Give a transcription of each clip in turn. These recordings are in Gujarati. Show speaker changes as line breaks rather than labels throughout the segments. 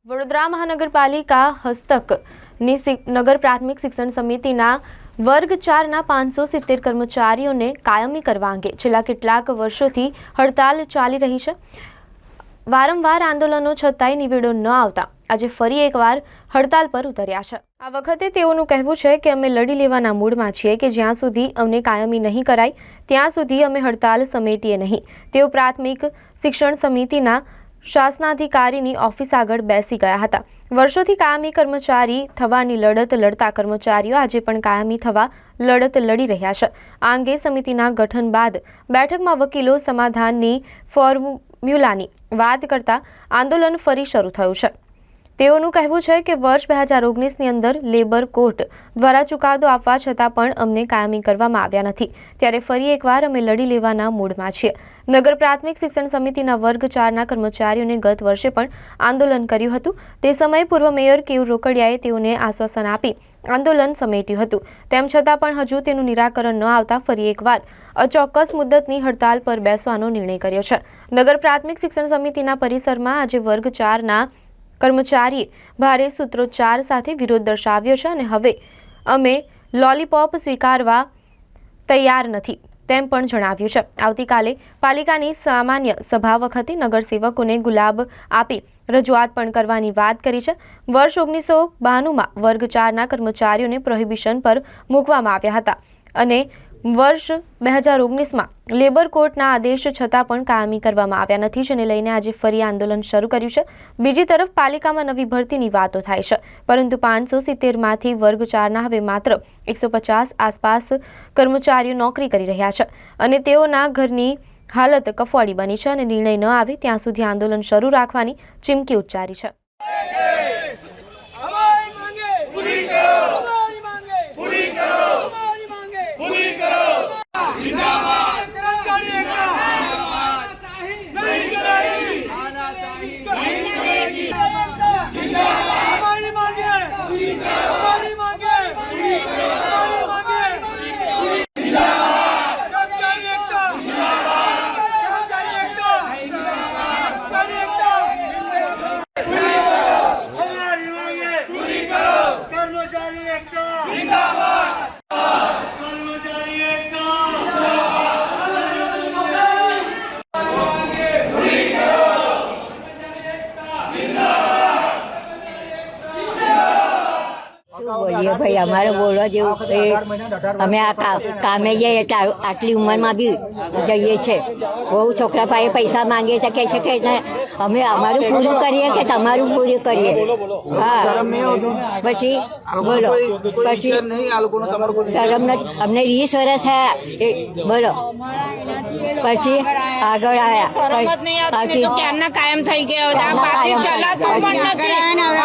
વડોદરા મહાનગરપાલિકા હસ્તકની નગર પ્રાથમિક શિક્ષણ સમિતિના વર્ગ 4ના 570 કર્મચારીઓને કાયમી કરવા અંગે છેલ્લા કેટલાક વર્ષોથી હડતાલ ચાલી રહી છે। વારંવાર આંદોલનો છતાંય નિવેડો ન આવતા આજે ફરી એકવાર હડતાલ પર ઉતર્યા છે। આ વખતે તેઓનું કહેવું છે કે અમે લડી લેવાના મૂડમાં છીએ કે જ્યાં સુધી અમને કાયમી નહીં કરાય ત્યાં સુધી અમે હડતાલ સમેટીએ નહીં। તેઓ પ્રાથમિક શિક્ષણ સમિતિના શાસનાધિકારીની ઓફિસ આગળ બેસી ગયા હતા। વર્ષોથી કાયમી કર્મચારી થવાની લડત લડતા કર્મચારીઓ આજે પણ કાયમી થવા લડત લડી રહ્યા છે। આ અંગે સમિતિના ગઠન બાદ બેઠકમાં વકીલો સમાધાનની ફોર્મ્યુલાની વાત કરતા આંદોલન ફરી શરૂ થયું છે। તેઓનું કહેવું છે કે વર્ષ 2019ની અંદર લેબર કોર્ટ દ્વારા ચુકાદો આપવા છતાં પણ અમને કાયમી કરવામાં આવ્યા નથી, ત્યારે ફરી એકવાર અમે લડી લેવાના મૂડમાં છીએ। નગર પ્રાથમિક શિક્ષણ સમિતિના વર્ગ 4ના કર્મચારીઓને ગત વર્ષે પણ આંદોલન કર્યું હતું। તે સમયે પૂર્વ મેયર કેયુર રોકડિયાએ તેઓને આશ્વાસન આપી આંદોલન સમેટ્યું હતું, તેમ છતાં પણ હજુ તેનું નિરાકરણ ન આવતા ફરી એકવાર અચોક્કસ મુદ્દતની હડતાલ પર બેસવાનો નિર્ણય કર્યો છે। નગર પ્રાથમિક શિક્ષણ સમિતિના પરિસરમાં આજે વર્ગ 4ના કર્મચારીએ ભારે સૂત્રોચ્ચાર સાથે વિરોધ દર્શાવ્યો છે અને હવે અમે લોલીપોપ સ્વીકારવા તૈયાર નથી તેમ પણ જણાવ્યું છે। આવતીકાલે પાલિકાની સામાન્ય સભા વખતે નગરસેવકોને ગુલાબ આપી રજૂઆત પણ કરવાની વાત કરી છે। વર્ષ 1992માં વર્ગ 4ના કર્મચારીઓને પ્રોહિબિશન પર મૂકવામાં આવ્યા હતા અને વર્ષ 2019માં લેબર કોર્ટના આદેશ છતાં પણ કાયમી કરવામાં આવ્યા નથી, જેને લઈને આજે ફરી આંદોલન શરૂ કર્યું છે। બીજી તરફ પાલિકામાં નવી ભરતીની વાતો થાય છે, પરંતુ 570માંથી વર્ગ 4ના હવે માત્ર 150 આસપાસ કર્મચારીઓ નોકરી કરી રહ્યા છે અને તેઓના ઘરની હાલત કફોડી બની છે અને નિર્ણય ન આવે ત્યાં સુધી આંદોલન શરૂ રાખવાની ચીમકી ઉચ્ચારી છે।
बोलिए भाई, हमारे बोलवा जेवुं अमे आ कामे जईए એટલે આટલી ઉંમરમાં બી જઈએ છે। બહુ છોકરા પાસે પૈસા માંગીએ તો કહે છે કે અમે અમારું પૂરું કરીએ કે તમારું પૂરું કરીએ। હા, પછી બોલો, પછી શરમ નથી, અમને 20 વર્ષ થયા, બોલો પછી આગળ આવ્યા
ક્યારના કાયમ થઈ ગયા હતા। બાકી ચલાતું પણ નથી।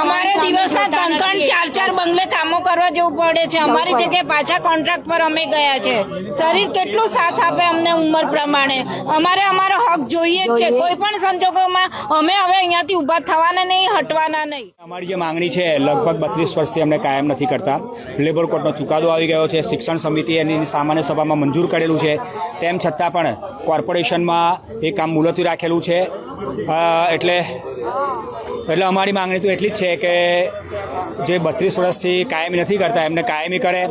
અમારે દિવસના 3-4 બંગલે કામો કરવા જવું પડે છે। અમારી જગ્યાએ પાછા કોન્ટ્રાક્ટ પર અમે ગયા છે। શરીર કેટલું સાથ આપે અમને ઉંમર પ્રમાણે, અમારે અમારો હક જોઈએ જ છે। કોઈ પણ સંજોગોમાં અમે હવે અહીંયાથી ઊભા થવાના નહીં, હટવાના નહીં।
અમારી જે માંગણી છે લગભગ 32 વર્ષથી અમને કાયમ નથી કરતા। લેબર કોર્ટનો ચુકાદો આવી ગયો છે, શિક્ષણ સમિતિ એની સામાન્ય સભામાં મંજૂર કરેલું છે, તેમ છતાં પણ કોર્પોરેશનમાં એ કામ મુલતવી રાખેલું છે। એટલે અમારી માંગણી તો એટલી જ છે કે જે 32 વર્ષથી કાયમી નથી કરતા એમને કાયમી કરે,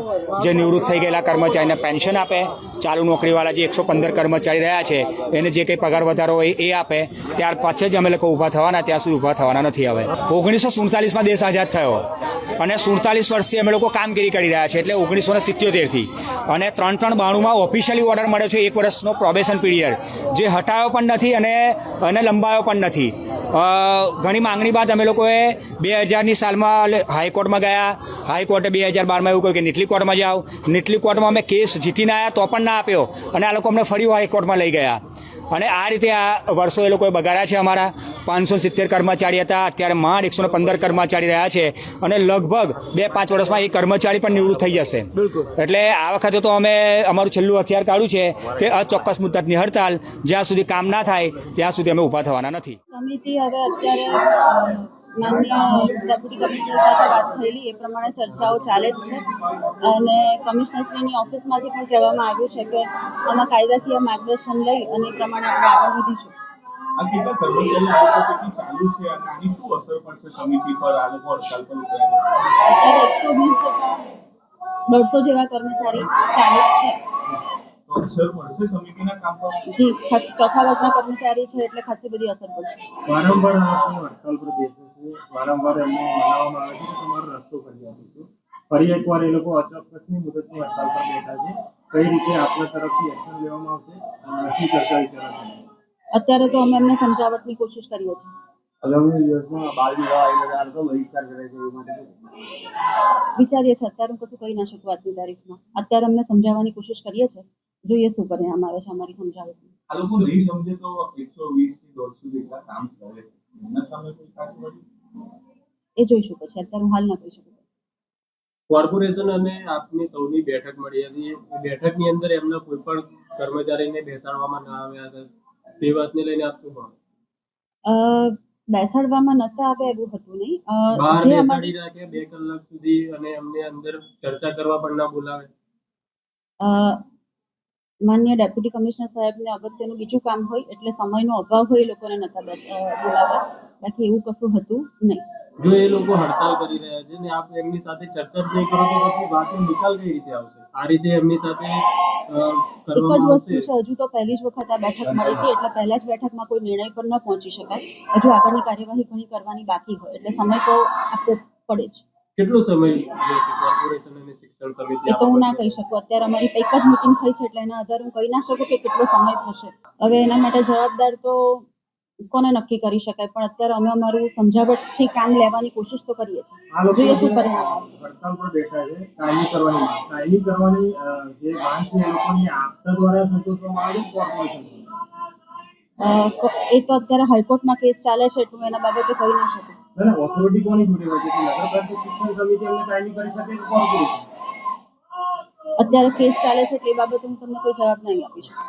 જે નિવૃત્ત થઈ ગયેલા કર્મચારીને પેન્શન આપે, ચાલુ નોકરીવાળા જે 115 કર્મચારી રહ્યા છે એને જે કંઈ પગાર વધારો હોય એ આપે, ત્યાર પછી જ અમે લોકો ઊભા થવાના, ત્યાં સુધી ઊભા થવાના નથી। હવે 1947માં દેશ આઝાદ થયો અને 47 વર્ષથી અમે લોકો કામગીરી કરી રહ્યા છીએ, એટલે 1977થી અને 392માં ઓફિશિયલી ઓર્ડર મળ્યો છે 1 વર્ષનો પ્રોબેશન પીરિયડ, જે હટાવ્યો પણ નથી અને લંબાવ્યો પણ નથી। ઘણી માંગણી બાદ અમે લોકોએ 2000ની સાલમાં હાઈકોર્ટમાં ગયા। હાઈકોર્ટે 2012માં એવું કહ્યું કે નીચલી કોર્ટમાં જાઓ। નીચલી કોર્ટમાં અમે કેસ જીતીને આવ્યા તો પણ ના આપ્યો અને આ લોકો અમને ફરી હાઈકોર્ટમાં લઈ ગયા અને આ રીતે આ વર્ષો એ લોકોએ બગાડ્યા છે। અમારા 570 કર્મચારી હતા, અત્યારે માંડ 115 કર્મચારી રહ્યા છે અને લગભગ 2-5 વર્ષમાં એ કર્મચારી પણ નિવૃત્ત થઈ જશે। એટલે આ વખતે તો અમે અમારું છેલ્લું હથિયાર કાઢ્યું છે કે અચોક્કસ મુદ્દતની હડતાલ, જ્યાં સુધી કામ ના થાય ત્યાં સુધી અમે ઊભા થવાના નથી।
સમિતિ હવે અત્યારે માનનીય ડેપ્યુટી કમિશનર સાથે વાત થયેલી એ પ્રમાણે ચર્ચાઓ ચાલે જ છે અને કમિશનરશ્રીની ઓફિસમાંથી પણ કહેવામાં આવ્યું છે કે આમાં કાયદાકીય માર્ગદર્શન લઈ અને એ પ્રમાણે આપણે આગળ વધીશું।
આ કેટલા કર્મચારી આ લોકો કેટલી ચાલુ છે અને આની શું અસર પડશે સમિતિ પર? આ લોકો હડતાલ પર ઉતર્યા
અત્યારે 120 જેટલા 150 જેવા કર્મચારી ચાલુ છે.
તો અસર પડશે સમિતિના કામ પર?
જી ચોથા વર્ગના કર્મચારી છે એટલે ખાસી બધી અસર પડશે.
વારંવાર આ લોકો હડતાલ પર બેસે છે, વારંવાર એમને મનાવવામાં આવે છે કે તમારો રસ્તો કરી આપીશું. ફરી એકવાર એ લોકો અચોક્કસની મુદતની હડતાલ પર બેઠા છે. કઈ રીતે આપણા તરફથી એક્શન લેવામાં આવશે શું ચર્ચા વિચારણા થઈ?
અત્યારે તો અમે એમને સમજાવટની કોશિશ કરીએ છીએ.
આગામી દિવસમાં બાળ વિવાહ એટલે આ લોકો બહિષ્કાર કરે છે એ માટે
વિચારીએ છીએ. અત્યારે હું કશું કહી ના શકું આજની તારીખમાં. અત્યારે અમને સમજાવવાની કોશિશ કરીએ છીએ. જોઈએ શું પરિણામ આવે છે અમારી સમજાવટનું.
આ લોકો નહીં સમજે તો 120 થી 150 જેટલા કામ કરે છે, એમના સામે કોઈ કાર્યવાહી?
એ જોઈશું પછી. અત્યારે હું હાલ ના કહી શકું.
કોર્પોરેશન અને આપની સૌની બેઠક મળી હતી. એ બેઠકની અંદર એમના કોઈ પણ કર્મચારીને બેસાડવામાં ના આવ્યા હતા. તે વાતને લઈને આપ શું કહો?
બેસાડવામાં નતા આવે એવું હતું નહીં.
બહાર
જે
બેસાડી
અમારી
રાખે 2 કલાક સુધી અને એમને અંદર ચર્ચા કરવા પણ ના બોલાવે.
માનનીય ડેપ્યુટી કમિશનર સાહેબને અગત્યનું બીજું કામ હોય એટલે સમયનો અભાવ હોય એ લોકોને નતા બોલાવ્યા. બાકી એવું કશું હતું નહીં.
જો એ લોકો હડતાલ કરી રહ્યા છે ને આપ એમની સાથે ચર્ચા જ નહીં કરો તો પછી વાતનો નિકાલ કઈ રીતે આવશે? આ રીતે એમની સાથે
એક જ
કરવામાં
વસ્તુ
આવશે.
છે, હજુ તો પહેલી જ વખત આ બેઠક મળી હતી એટલે પહેલા જ બેઠકમાં કોઈ નિર્ણય પર ન પહોંચી શકાય. હજુ આગળની કાર્યવાહી ઘણી કરવાની બાકી હોય એટલે સમય તો આપવો પડે જ.
કેટલો સમય લેશે કોર્પોરેશન અને શિક્ષણ સમિતિ?
એ તો હું ના કહી શકું. અત્યારે અમારી એક જ મીટિંગ થઈ છે એટલે એના આધારે હું કહી ના શકું કે કેટલો સમય થશે. હવે એના માટે જવાબદાર તો કોને નક્કી કરી શકાય, પણ અત્યારે અમે અમારું સમજાવટથી કામ લેવાની કોશિશ તો કરીએ છીએ.
આ લોકો
જોઈએ શું પરિણામ આવશે.
હડતાલ પર બેઠા છે કાયમી કરવાની માંગ. કાયમી કરવાની જે માંગ છે એ લોકોની આપતા દ્વારા સંતોષવામાં આવે છે કોર્પોરેશન?
એ તો અત્યારે હાઈકોર્ટમાં કેસ ચાલે છે એટલે હું એના બાબતે કહી ના શકું.
ઓથોરિટી કોની જોડે હોય છે કે નગર પ્રાથમિક શિક્ષણ સમિતિ એમને કાયમી કરી શકે કે કોર્પોરેશન?
અત્યારે કેસ ચાલે છે એટલે એ બાબતે હું તમને કોઈ જવાબ નહીં આપી શકું.